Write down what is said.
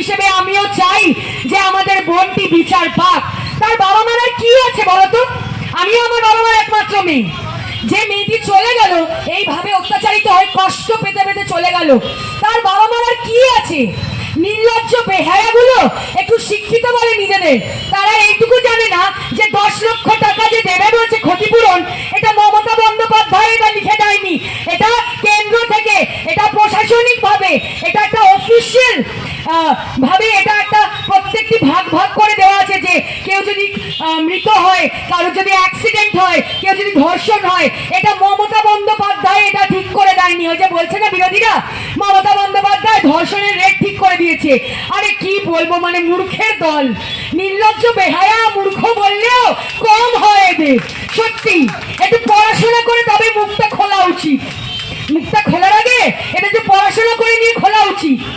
হিসেবে আমিও চাই যে আমাদের বোনটি বিচার পাক। তার বাবা মার আর কি আছে বলতো? আমিও আমার বাবা মার একমাত্র মেয়ে। যে মেয়েটি চলে গেল এইভাবে অত্যাচারিত হয়ে কষ্ট পেতে পেতে চলে গেল, তার বাবা মার আর কি আছে? নির্লজ্জ বেহায়াগুলো একটু শিক্ষিত বলে নিজেদের, তারা এইটুকু জানে না যে 10 লক্ষ টাকা যে দেবে বলছে ক্ষতিপূরণ, এটা মমতা বন্দ্যোপাধ্যায় এটা লিখে দেয়নি, এটা কেন্দ্র থেকে, এটা প্রশাসনিক ভাবে, এটা একটা অফিসিয়াল ভাবে, এটা একটা প্রত্যেকটি ভাগ ভাগ করে দেওয়া আছে যে কেউ যদি মৃত হয়, কারোর যদি অ্যাক্সিডেন্ট হয়, কেউ যদি ধর্ষণ হয়, এটা মমতা বন্দ্যোপাধ্যায় এটা ঠিক করে দেয়নি। ওই যে বলছে না বিরোধীরা, মমতা বন্দ্যোপাধ্যায় ধর্ষণের রেট ঠিক করে দিয়েছে। আরে কি বলবো, মানে মূর্খের দল, নির্লজ্জ বেহায়া। মূর্খ বললেও কম হয় এদের। সত্যি একটু পড়াশোনা করে তবে মুখটা খোলা উচিত। মুখটা খোলার আগে এটা একটু পড়াশোনা করে নিয়ে খোলা উচিত।